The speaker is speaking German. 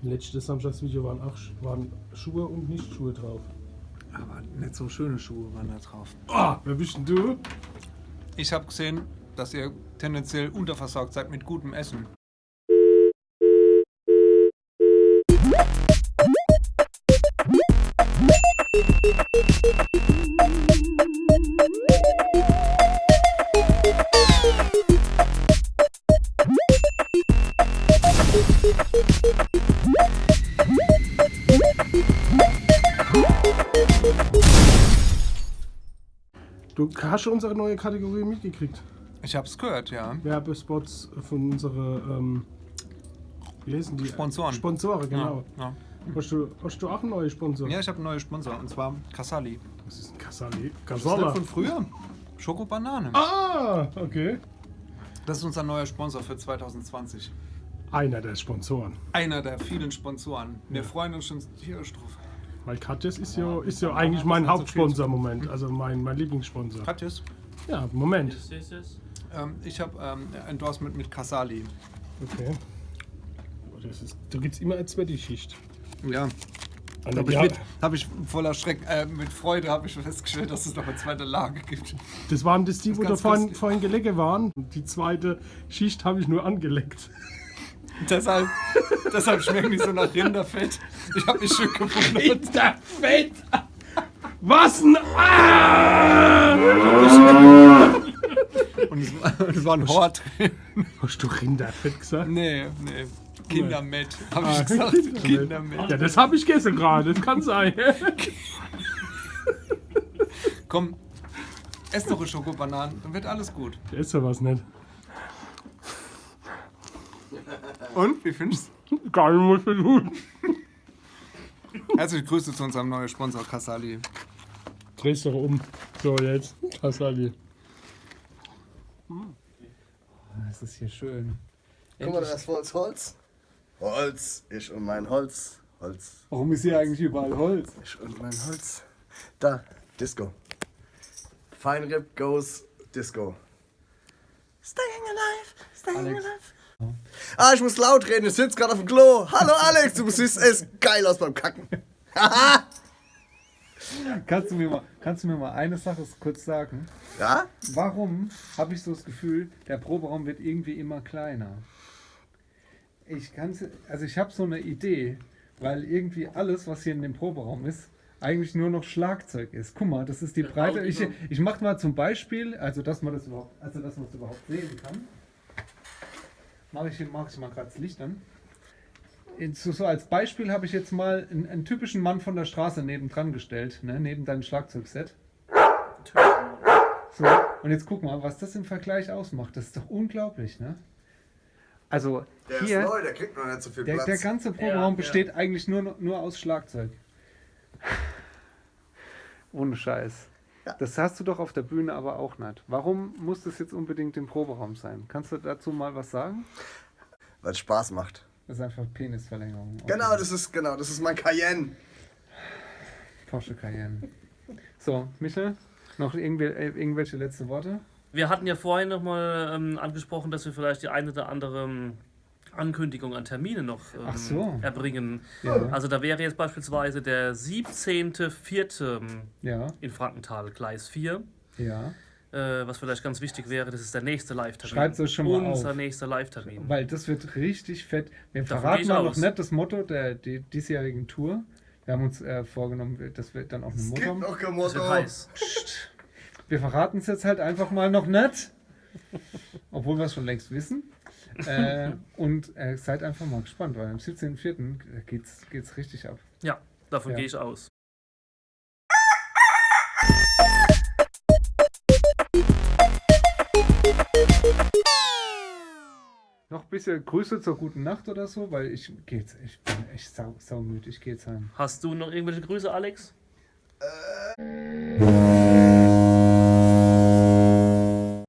Letztes Samstagsvideo waren Schuhe und Nicht-Schuhe drauf. Aber nicht so schöne Schuhe waren da drauf. Wer bist denn du? Ich habe gesehen, dass ihr tendenziell unterversorgt seid mit gutem Essen. Du hast schon unsere neue Kategorie mitgekriegt. Ich hab's gehört, ja. Werbespots von unseren, wie heißen die? Sponsoren. Sponsoren, genau. Ja, Hast du auch einen neuen Sponsor? ja, ich habe einen neuen Sponsor und zwar Casali. Was ist ein Casali? Das ist Casala. von früher. Schokobanane. Okay. Das ist unser neuer Sponsor für 2020. Einer der Sponsoren. Einer der vielen Sponsoren. Wir freuen uns schon tierisch drauf. Weil Katjes ist ja eigentlich mein Hauptsponsor im Moment, also mein Lieblingssponsor. Katjes, Ja, Moment. ich habe Endorsement mit Casali. Okay. Da gibt es immer eine zweite Schicht. Ja. Also, Habe ich voller Schreck, mit Freude habe ich festgestellt, dass es noch eine zweite Lage gibt. das waren die, wo da ganz vorhin geleckt waren. Die zweite Schicht habe ich nur angeleckt. deshalb schmecken die so nach Rinderfett. Ich habe mich schön gewundert. Rinderfett! Was ein Und es war ein Hort drin. Hast du Rinderfett gesagt? Nee. Kindermett, habe ich gesagt. Kindermett. Ja, das habe ich gegessen gerade, das kann sein. Komm, ess doch eine Schokobananen, dann wird alles gut. Der ist sowas nicht. Und, wie findest du? Geil, muss ich tun. Herzliche Grüße zu unserem neuen Sponsor Casali. Dreh's doch um. So, jetzt. Casali. Das ist hier schön. Guck mal, da ist vor uns Holz. Holz, ich und mein Holz. Holz, Warum ist hier eigentlich überall Holz? ich und mein Holz. Da, Disco. Feinripp goes Disco. Staying alive, staying Alex. alive. Ah, ich muss laut reden, ich sitze gerade auf dem Klo. Hallo Alex, du siehst echt geil aus beim Kacken. Haha. Kannst du mir mal eine Sache kurz sagen? Ja? Warum habe ich so das Gefühl, der Proberaum wird irgendwie immer kleiner? Ich habe so eine Idee, weil irgendwie alles, was hier in dem Proberaum ist, eigentlich nur noch Schlagzeug ist. Guck mal, das ist die Breite. Ich mache mal zum Beispiel, dass man es überhaupt sehen kann. Mache ich mal gerade das Licht an. So als Beispiel habe ich jetzt mal einen typischen Mann von der Straße nebendran gestellt, ne, neben deinem Schlagzeugset. So, und jetzt guck mal, was das im Vergleich ausmacht. Das ist doch unglaublich, ne? Also Der hier, ist neu, der kriegt noch nicht so viel Platz. der ganze Proberaum besteht eigentlich nur aus Schlagzeug. Ohne Scheiß. Ja. Das hast du doch auf der Bühne aber auch nicht. Warum muss das jetzt unbedingt im Proberaum sein? Kannst du dazu mal was sagen? Weil es Spaß macht. Das ist einfach Penisverlängerung. Genau, das ist mein Cayenne. Porsche Cayenne. So, Michael, noch irgendwelche letzte Worte? Wir hatten ja vorhin nochmal angesprochen, dass wir vielleicht die eine oder andere Ankündigung an Termine noch Ach so. erbringen. Ja. Also da wäre jetzt beispielsweise der 17.04. Ja, in Frankenthal, Gleis 4. ja. Was vielleicht ganz wichtig wäre, das ist der nächste Live-Termin. Schreibt's euch schon mal Unser auf. nächster Live-Termin. Weil das wird richtig fett. Wir Davon verraten gehe ich mal noch aus. nicht das Motto der diesjährigen Tour. Wir haben uns vorgenommen, das wird dann auch ein Es gibt Motto. noch kein Das wird Motto. heiß. Wir verraten es jetzt halt einfach mal noch nicht. Obwohl wir es schon längst wissen. Und seid einfach mal gespannt, weil am 17.04. geht's richtig ab. Ja, davon Ja. gehe ich aus. Noch ein bisschen Grüße zur guten Nacht oder so, weil ich bin echt saumüde. Ich gehe jetzt heim. Hast du noch irgendwelche Grüße, Alex?